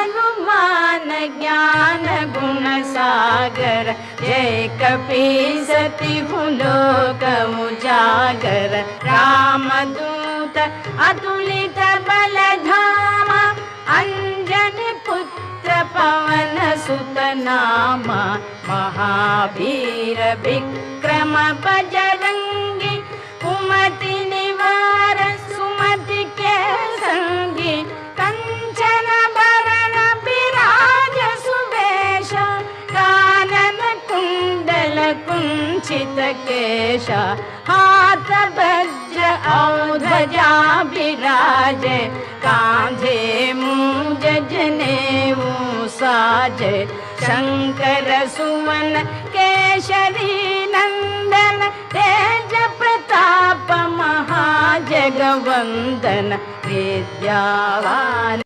हनुमान ज्ञान गुण सागर जय कपीसति लोक उजागर रामदूत अतुलित बल धामा अंजनी पुत्र पवन सुत नामा महावीर विक्रम बजरंगी कुमति निवार सुमति के संगी कंचन भरण विराज सुवेश कानन कुंडल कुंचित केश हाथ वज्र और ध्वजा विराजे कांधे मूंज जनेऊ साजे शंकर सुवन केशरी नंदन तेज प्रताप महाजगवंदन विद्यावान